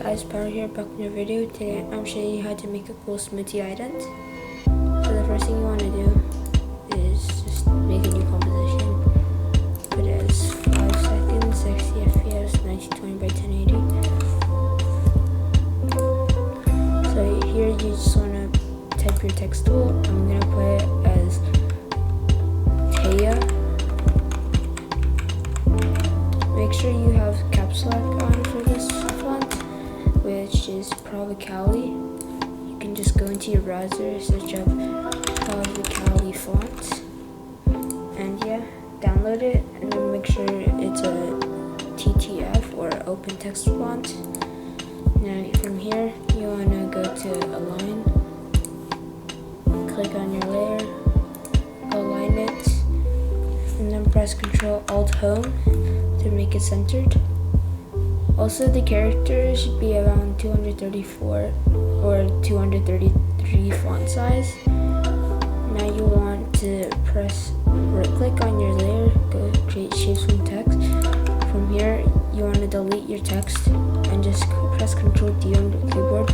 guys, Power here, back in the video. Today I'm showing you how to make a cool smuti ident. So the first thing you want to do is just make a new composition. Put it as 5 seconds, 60 FPS, 1920 by 1080. So here you just want to type your text tool. I'm going to put it as Taya. Make sure you have caps lock on for this font, which is Provocali. You can just go into your browser, search up Provocali font, and yeah, download it, and then make sure it's a TTF or open text font. Now from here, you want to go to Align, click on your layer, align it, and then press Ctrl Alt Home to make it centered. Also, the characters should be around 234 or 233 font size. Now you want to press right click on your layer, go create shapes from text. From here, you want to delete your text and just press Ctrl D on the keyboard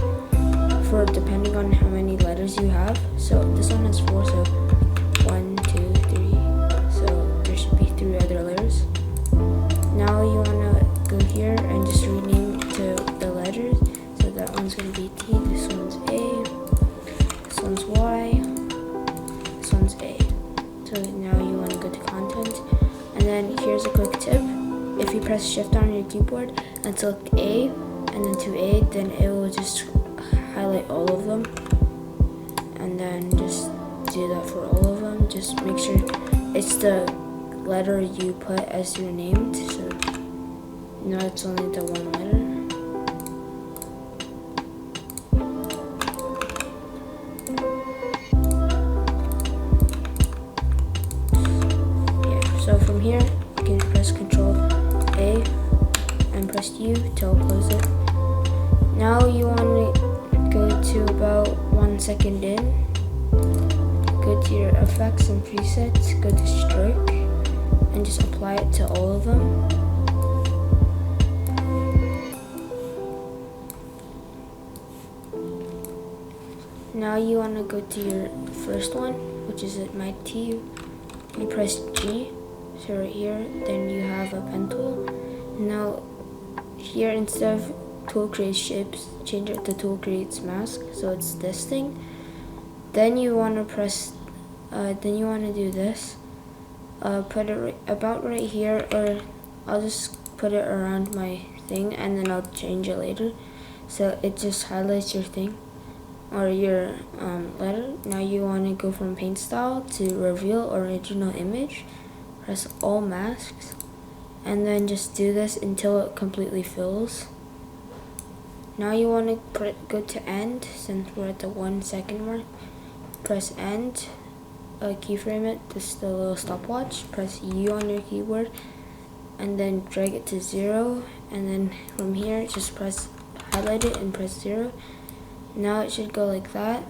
for depending on how many letters you have. So this one has 4, so 1, 2, 3. So there should be 3 other layers. Now you want to go here and just rename to the letters. So that one's going to be T, this one's A, this one's Y, this one's A. So now you want to go to content. And then here's a quick tip. If you press shift on your keyboard and select A and then to A, then it will just highlight all of them. And then just do that for all of them. Just make sure it's the letter you put as your name, so no, it's only the one letter. Yeah, so from here you can press Ctrl A and press U to close it. Now you want to go to about 1 second in, go to your effects and presets, go to stroke, and just apply it to all of them. Now you want to go to your first one, which is at my T. You press G, so right here, then you have a pen tool. Now here, instead of tool creates shapes, change it to tool creates mask, so it's this thing. Then you want to press, then you want to do this. Put it about right here, or I'll just put it around my thing and then I'll change it later, so it just highlights your thing or your letter. Now you want to go from paint style to reveal original image, press all masks, and then just do this until it completely fills. Now you want to go to end, since we're at the 1 second mark, press end. Keyframe it, this is the little stopwatch, press U on your keyboard and then drag it to 0, and then from here just press highlight it and press 0. Now it should go like that.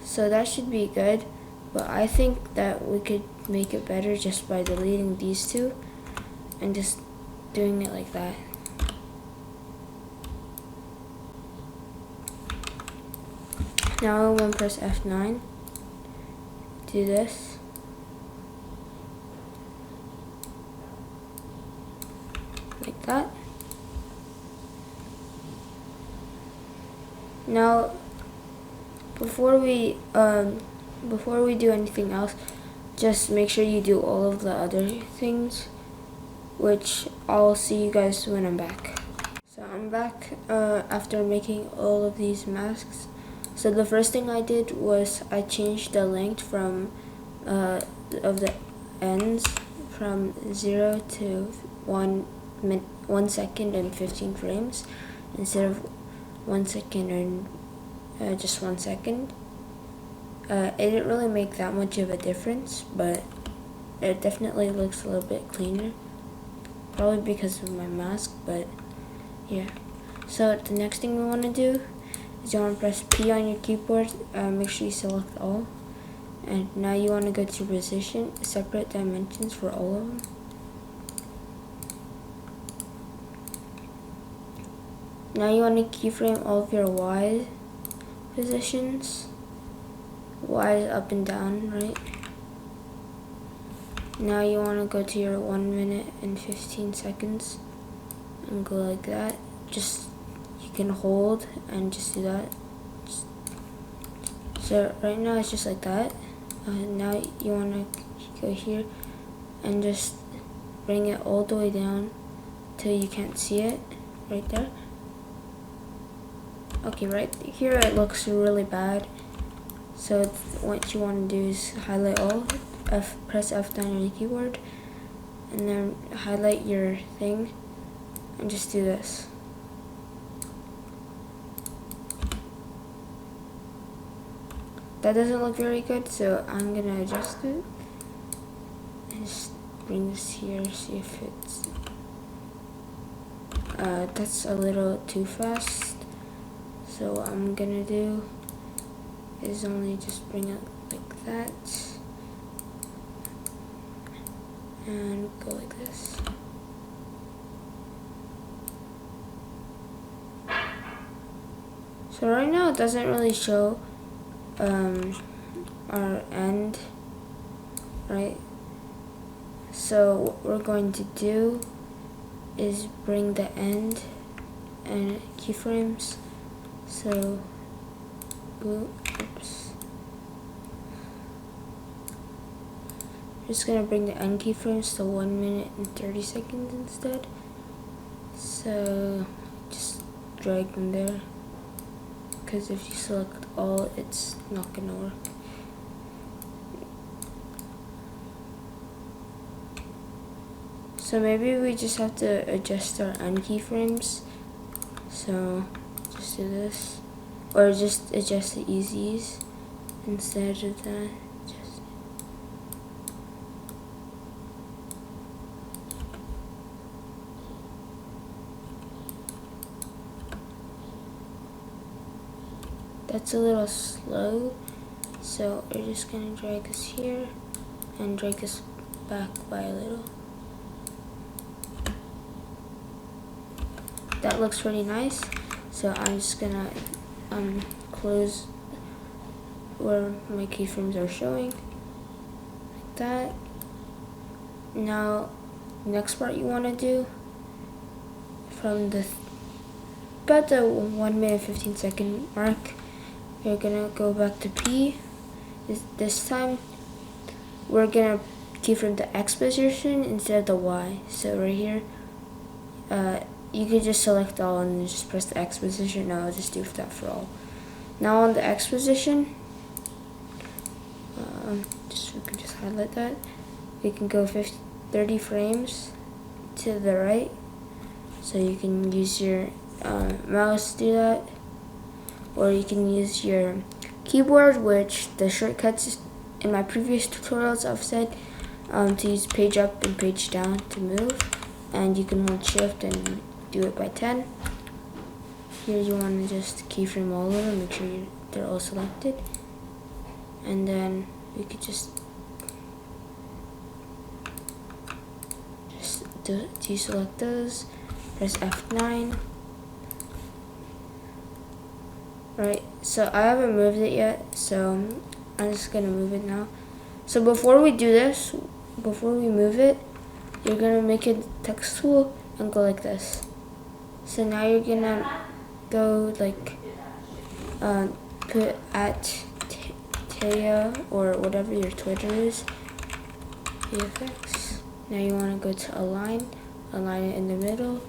So that should be good, but I think that we could make it better just by deleting these two and just doing it like that. Now I'm going to press F9. Do this. Like that. Now before we do anything else, just make sure you do all of the other things, which I'll see you guys when I'm back. So I'm back after making all of these masks. So the first thing I did was I changed the length from of the ends from 0 to 1 second and 15 frames instead of 1 second and just 1 second. It didn't really make that much of a difference, but it definitely looks a little bit cleaner, probably because of my mask, but yeah. So the next thing we want to do is you want to press P on your keyboard, make sure you select all, and now you want to go to position, separate dimensions for all of them. Now you want to keyframe all of your Y positions. Y is up and down, right? Now you want to go to your 1 minute and 15 seconds and go like that. Just, you can hold and just do that. So right now it's just like that. Now you want to go here and just bring it all the way down till you can't see it, right there. Okay, right here it looks really bad. So what you want to do is highlight all, press F9 on your keyboard, and then highlight your thing, and just do this. That doesn't look very good, so I'm gonna adjust it. And just bring this here, see if it's... that's a little too fast. So what I'm gonna do is only just bring it like that. And go like this. So right now it doesn't really show our end, right? So what we're going to do is bring the end and keyframes. So, oops. Just gonna bring the end keyframes to 1 minute and 30 seconds instead. So just drag them there, because if you select all, it's not gonna work. So maybe we just have to adjust our end keyframes. So just do this, or just adjust the easies instead of that. That's a little slow, so we're just gonna drag this here and drag this back by a little. That looks pretty nice, so I'm just gonna close where my keyframes are showing, like that. Now, next part you want to do, from the about the 1 minute 15 second mark, you're gonna go back to P. This time we're gonna keyframe the X position instead of the Y. So right here, you could just select all and just press the X position. No, I'll just do that for all. Now on the X position, we can just highlight that. We can go 30 frames to the right. So you can use your mouse to do that, or you can use your keyboard, which the shortcuts in my previous tutorials I've said to use page up and page down to move, and you can hold shift and do it by 10. Here you want to just keyframe all of them, make sure they're all selected, and then we could just deselect those, press F9. Right, so I haven't moved it yet, so I'm just gonna move it now. So before we do this, before we move it, you're gonna make a text tool and go like this. So now you're gonna go like put at Taya or whatever your Twitter is, VFX. Now you wanna go to align it in the middle.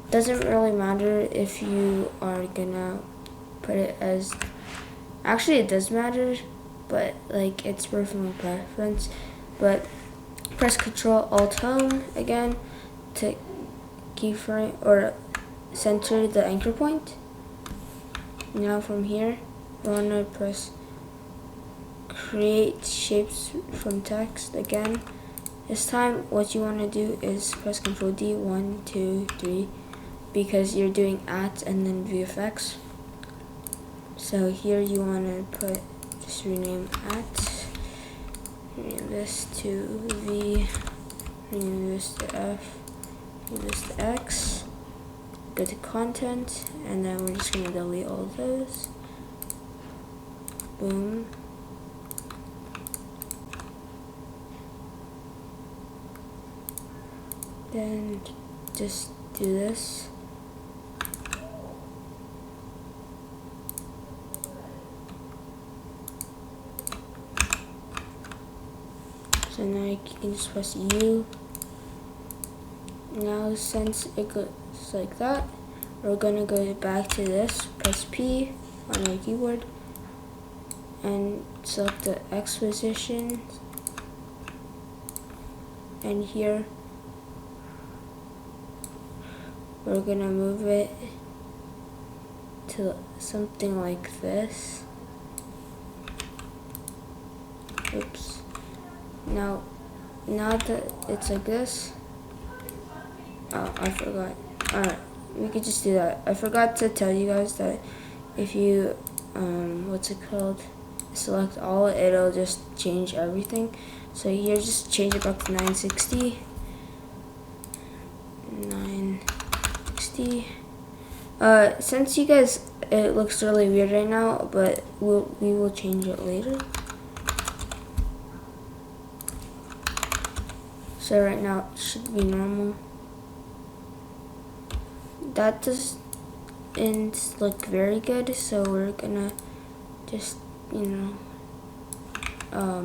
Doesn't really matter if you are gonna put it as, actually it does matter, but like it's personal preference. But press Ctrl Alt Home again to keyframe or center the anchor point. Now from here you want to press create shapes from text again. This time what you want to do is press Ctrl D 1, 2, 3, because you're doing at and then VFX. So here you want to just rename at, rename this to V, rename this to F, rename this to X, go to content, and then we're just gonna delete all of those. Boom. Then just do this. So now you can just press U. Now since it goes like that, we're gonna go back to this, press P on your keyboard, and select the X position. And here, we're gonna move it to something like this. Oops. Now that it's like this, oh, I forgot. Alright, we could just do that. I forgot to tell you guys that if you, what's it called? Select all, it'll just change everything. So here, just change it back to 960. 960. Since you guys, it looks really weird right now, but we will change it later. So right now it should be normal. That doesn't look very good, so we're gonna just,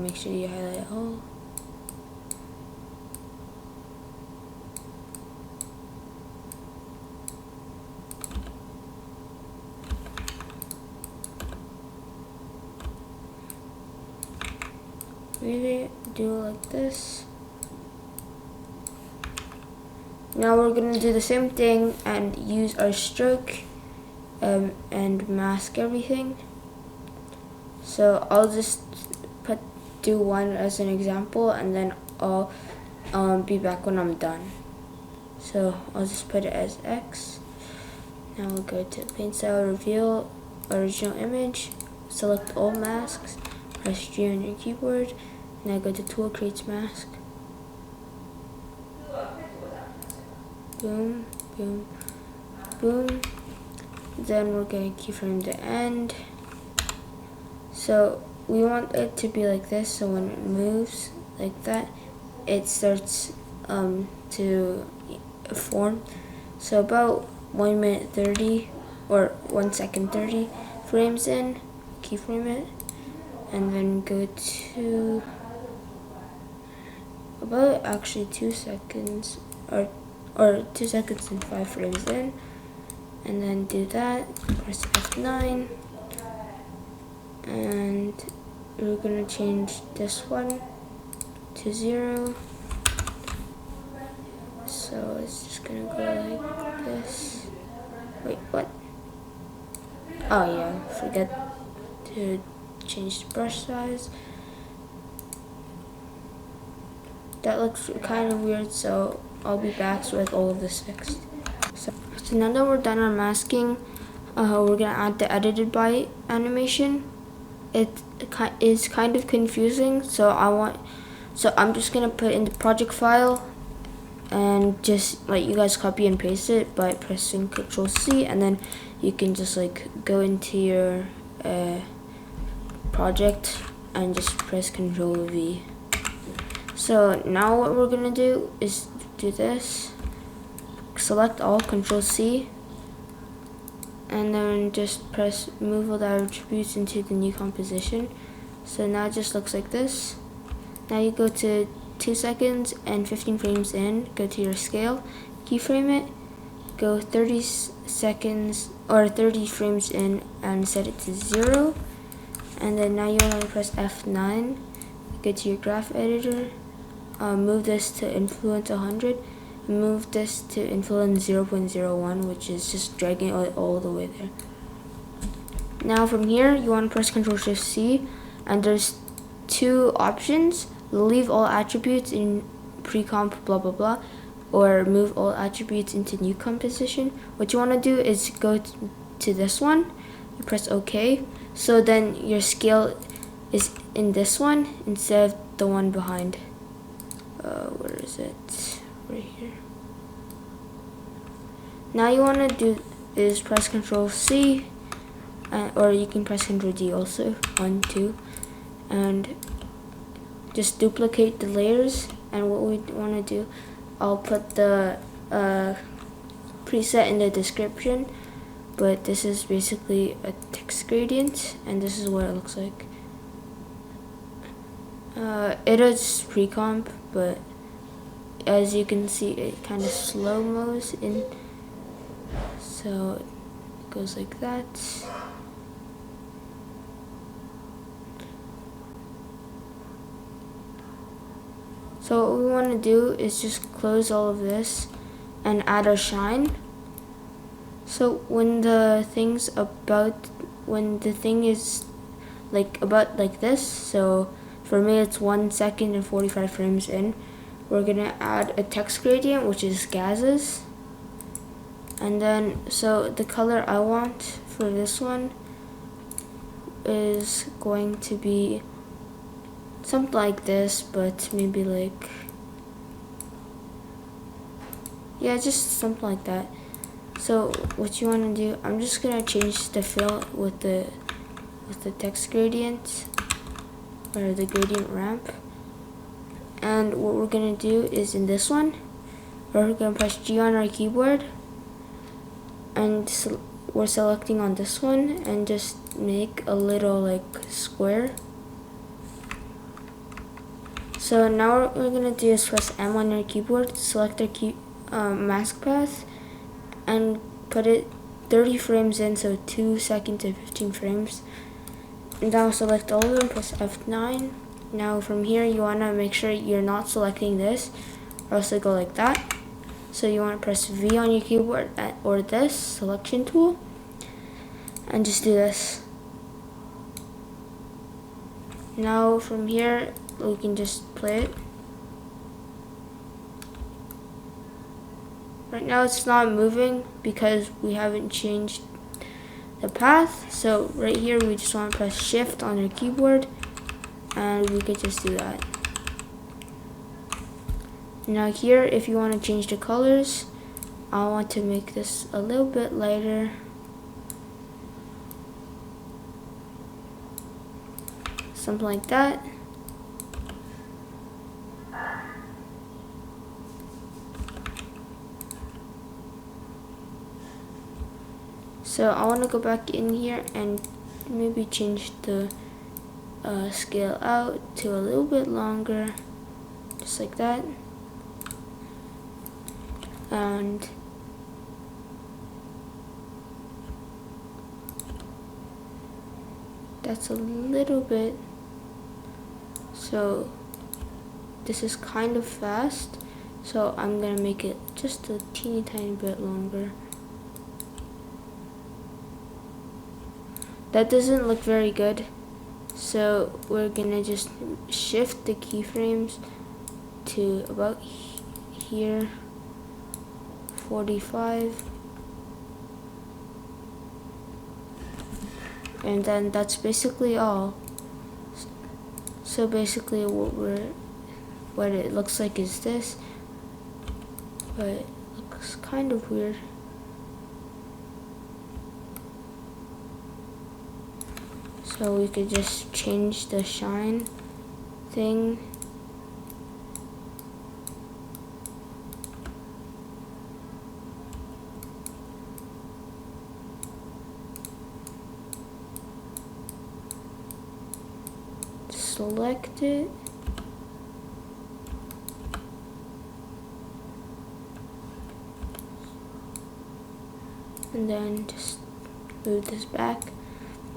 make sure you highlight all. Really do it like this. Now we're gonna do the same thing and use our stroke and mask everything. So I'll just do one as an example, and then I'll be back when I'm done. So I'll just put it as X. Now we'll go to paint style, reveal original image, select all masks, press G on your keyboard, now go to tool, creates mask. Boom, boom, boom. Then we're going to keyframe the end. So we want it to be like this, so when it moves like that, it starts to form. So about 1 minute 30 or 1 second 30 frames in, keyframe it, and then go to about actually 2 seconds or 2 seconds and 5 frames in, and then do that, press F9, and we're gonna change this one to 0. So it's just gonna go like this. Wait, what? Oh yeah, forget to change the brush size. That looks kind of weird, so I'll be back with all of this fixed. So now that we're done our masking, we're gonna add the edited by animation. It is kind of confusing, so I'm just gonna put in the project file and just let you guys copy and paste it by pressing Ctrl C, and then you can just go into your project and just press Ctrl V. So now what we're gonna do is do this, select all, Ctrl C, and then just press move all the attributes into the new composition. So now it just looks like this. Now you go to 2 seconds and 15 frames in, go to your scale, keyframe it, go 30 seconds or 30 frames in and set it to 0. And then now you want to press F9, go to your graph editor, move this to influence 100, and move this to influence 0.01, which is just dragging it all the way there. Now from here, you want to press Ctrl Shift C, and there's 2 options: leave all attributes in pre-comp blah blah blah, or move all attributes into new composition. What you want to do is go to this one, you press OK, so then your scale is in this one instead of the one behind. Where is it? Right here. Now you want to do is press Control C, or you can press Control D also, 1, 2, and just duplicate the layers. And what we want to do, I'll put the preset in the description, but this is basically a text gradient, and this is what it looks like. It is pre-comp, but as you can see, it kind of slow-mos in, so it goes like that. So what we want to do is just close all of this and add a shine. So when the thing is about like this, so for me it's 1 second and 45 frames in, we're gonna add a text gradient, which is gases. And then, so the color I want for this one is going to be something like this, but maybe like, yeah, just something like that. So what you want to do, I'm just gonna change the fill with the text gradient, or the gradient ramp. And what we're gonna do is in this one, we're gonna press G on our keyboard, and we're selecting on this one, and just make a little like square. So now what we're gonna do is press M on your keyboard, select our mask path, and put it 30 frames in, so 2 seconds and 15 frames. And now select all of them, press F9. Now from here you want to make sure you're not selecting this, or else it'll go like that. So you want to press V on your keyboard, or this selection tool, and just do this. Now from here we can just play it. Right now it's not moving because we haven't changed the path. So right here we just want to press Shift on your keyboard, and we could just do that. Now here, if you want to change the colors, I want to make this a little bit lighter. Something like that. So I want to go back in here and maybe change the scale out to a little bit longer, just like that. And that's a little bit. So this is kind of fast, so I'm gonna make it just a teeny tiny bit longer. That doesn't look very good, so we're gonna just shift the keyframes to about here, 45, and then that's basically all. So basically what it looks like is this, but it looks kind of weird. So we could just change the shine thing. Select it. And then just move this back.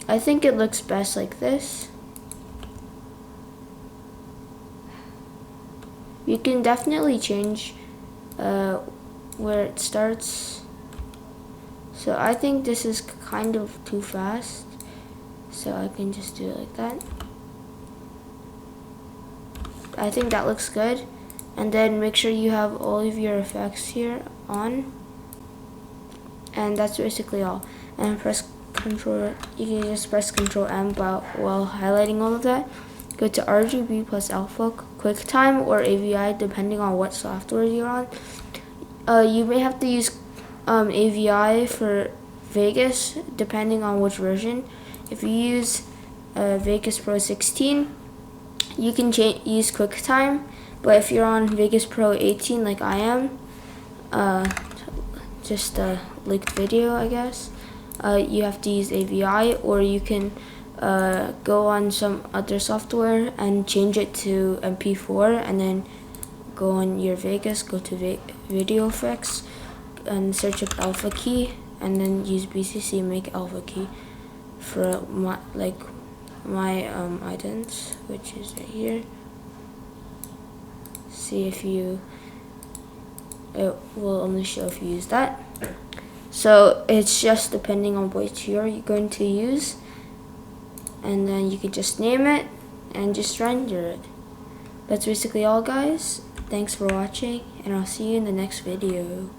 I think it looks best like this. You can definitely change where it starts. So I think this is kind of too fast, so I can just do it like that. I think that looks good. And then make sure you have all of your effects here on. And that's basically all. And press Control, you can just press Control M while highlighting all of that. Go to RGB plus alpha, QuickTime or AVI, depending on what software you're on. You may have to use AVI for Vegas, depending on which version. If you use Vegas Pro 16, you can use QuickTime, but if you're on Vegas Pro 18 like I am, just a linked video I guess, you have to use AVI, or you can go on some other software and change it to MP4, and then go on your Vegas, go to video effects and search up alpha key, and then use BCC make alpha key for my Ident, which is right here. See if you, it will only show if you use that. So it's just depending on which you're going to use, and then you can just name it and just render it. That's basically all, guys. Thanks for watching, and I'll see you in the next video.